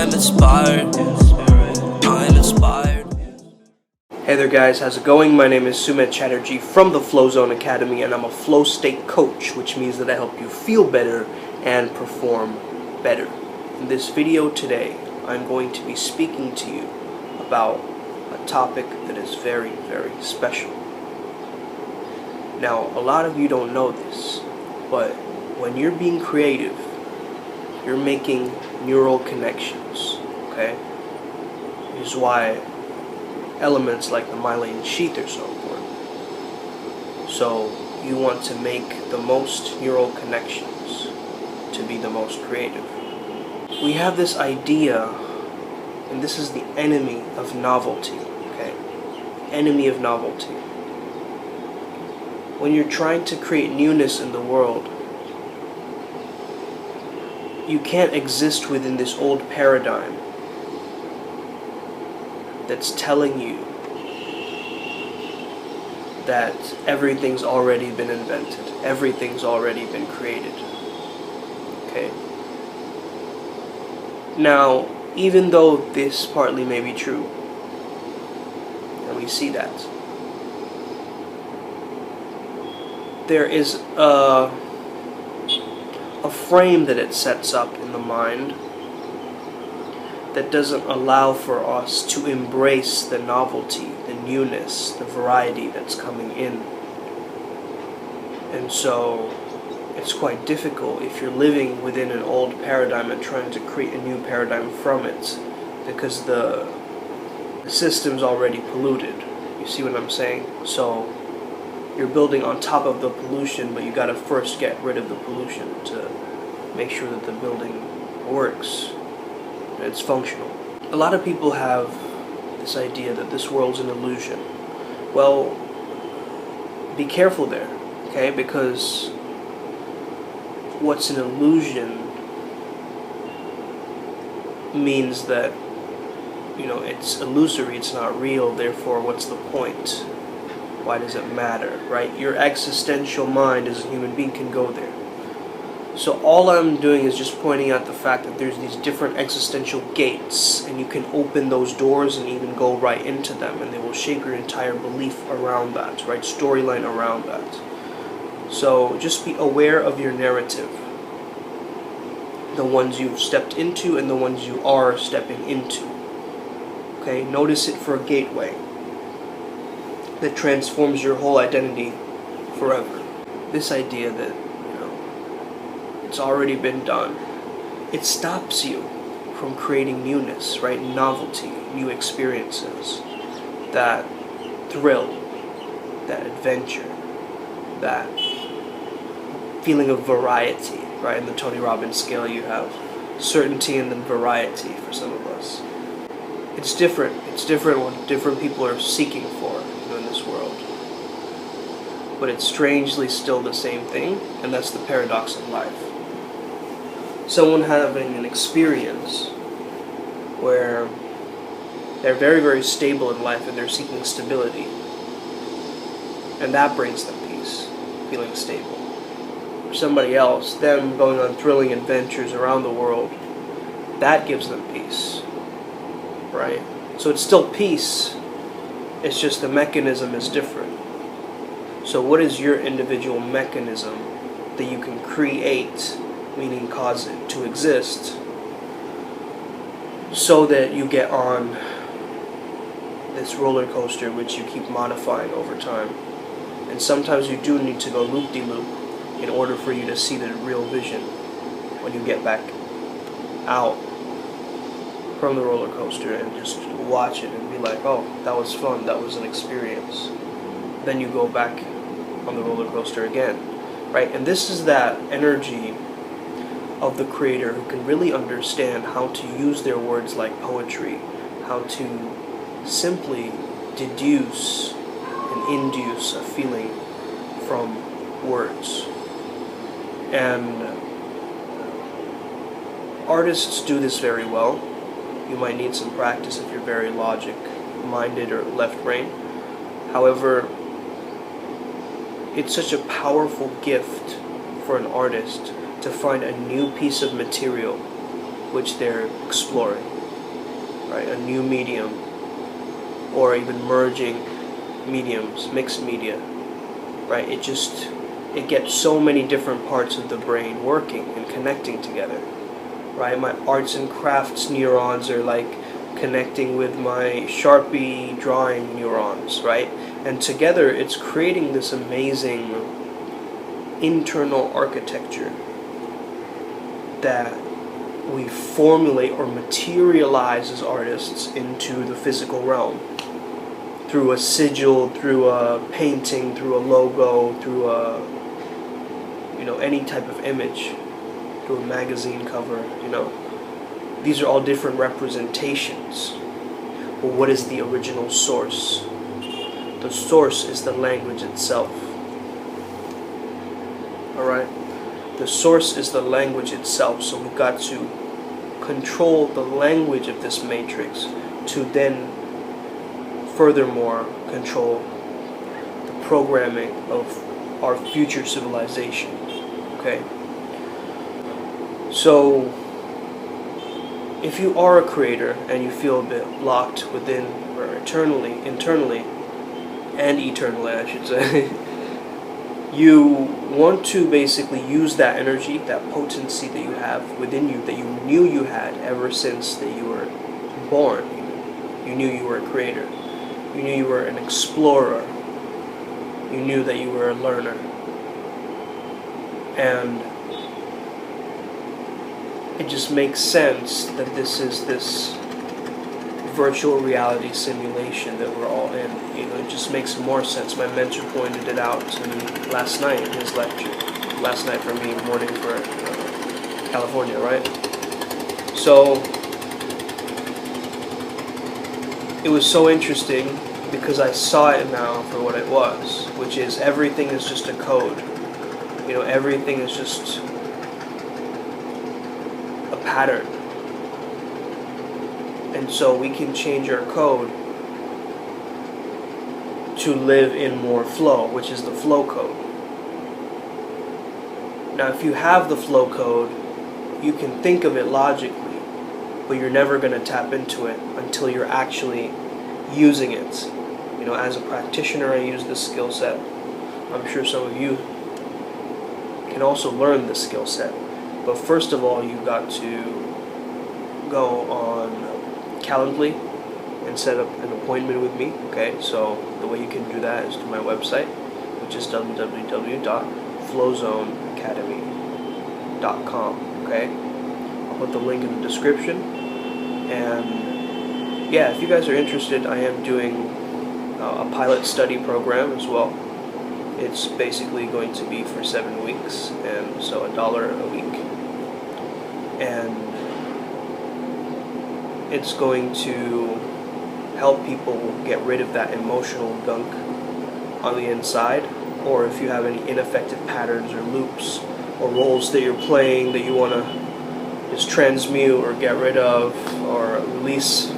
I'm inspired. I'm inspired. Hey there guys, how's it going? My name is Sumit Chatterjee from the Flow Zone Academy, and I'm a flow state coach, which means that I help you feel better and perform better. In this video today, I'm going to be speaking to you about a topic that is very, very special. Now, a lot of you don't know this, but when you're being creative, you're making neural connections, okay? This is why elements like the myelin sheath are so important. So you want to make the most neural connections to be the most creative. We have this idea, and this is the enemy of novelty, okay? Enemy of novelty. When you're trying to create newness in the world, you can't exist within this old paradigm that's telling you that everything's already been invented, everything's already been created. Okay? Now, even though this partly may be true, and we see that, there is a frame that it sets up in the mind that doesn't allow for us to embrace the novelty, the newness, the variety that's coming in. And so it's quite difficult if you're living within an old paradigm and trying to create a new paradigm from it, because the system's already polluted. You see what I'm saying? So you're building on top of the pollution, but you gotta first get rid of the pollution to make sure that the building works. It's functional. A lot of people have this idea that this world's an illusion. Well, be careful there, okay? Because what's an illusion means that, it's illusory, it's not real, therefore what's the point? Why does it matter, right? Your existential mind as a human being can go there. So all I'm doing is just pointing out the fact that there's these different existential gates, and you can open those doors and even go right into them, and they will shape your entire belief around that, right? Storyline around that. So just be aware of your narrative, the ones you've stepped into and the ones you are stepping into. Okay, notice it for a gateway that transforms your whole identity forever. This idea that it's already been done, it stops you from creating newness, right? Novelty, new experiences, that thrill, that adventure, that feeling of variety, right? In the Tony Robbins scale, you have certainty and then variety for some of us. It's different. It's different what different people are seeking for in this world. But it's strangely still the same thing, and that's the paradox of life. Someone having an experience where they're very, very stable in life and they're seeking stability, and that brings them peace, feeling stable. For somebody else, them going on thrilling adventures around the world, that gives them peace, right? So it's still peace, it's just the mechanism is different. So what is your individual mechanism that you can create, meaning cause it to exist, so that you get on this roller coaster which you keep modifying over time? And sometimes you do need to go loop-de-loop in order for you to see the real vision when you get back out from the roller coaster and just watch it and be like, oh, that was fun, that was an experience. Then you go back on the roller coaster again, right? And this is that energy of the creator who can really understand how to use their words like poetry, how to simply deduce and induce a feeling from words. And artists do this very well. You might need some practice if you're very logic-minded or left-brain. However, it's such a powerful gift for an artist to find a new piece of material which they're exploring. right? A new medium, or even merging mediums, mixed media, right? It gets so many different parts of the brain working and connecting together, right? My arts and crafts neurons are like connecting with my Sharpie drawing neurons, right? And together it's creating this amazing internal architecture that we formulate or materialize as artists into the physical realm through a sigil, through a painting, through a logo, through a, any type of image, through a magazine cover, These are all different representations. But what is the original source? The source is the language itself. Alright? The source is the language itself, so we've got to control the language of this matrix to then furthermore control the programming of our future civilization. Okay? So, if you are a creator and you feel a bit locked within, or internally, and eternally, I should say, you want to basically use that energy, that potency that you have within you, that you knew you had ever since that you were born. You knew you were a creator. You knew you were an explorer. You knew that you were a learner. And it just makes sense that this is this virtual reality simulation that we're all in. It just makes more sense. My mentor pointed it out to me last night in his lecture. Last night for me, morning for California, right? So it was so interesting because I saw it now for what it was, which is everything is just a code. Everything is just a pattern. And so we can change our code to live in more flow, which is the flow code. Now, if you have the flow code, you can think of it logically, but you're never going to tap into it until you're actually using it. As a practitioner, I use this skill set. I'm sure some of you can also learn this skill set. But first of all, you've got to go on Calendly and set up an appointment with me. Okay, so the way you can do that is through my website, which is www.flowzoneacademy.com. Okay, I'll put the link in the description. And yeah, if you guys are interested, I am doing a pilot study program as well. It's basically going to be for 7 weeks, and so $1 a week. And it's going to help people get rid of that emotional gunk on the inside, or if you have any ineffective patterns or loops or roles that you're playing that you want to just transmute or get rid of or release.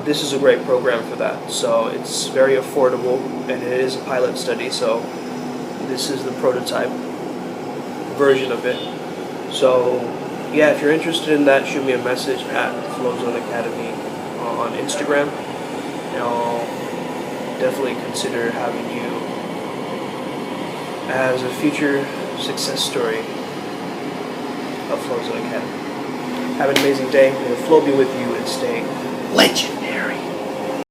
This is a great program for that. So it's very affordable, and it is a pilot study, so this is the prototype version of it. So yeah, if you're interested in that, shoot me a message at Flowzone Academy on Instagram, and I'll definitely consider having you as a future success story of Flowzone Academy. Have an amazing day. May the flow be with you, and stay legend.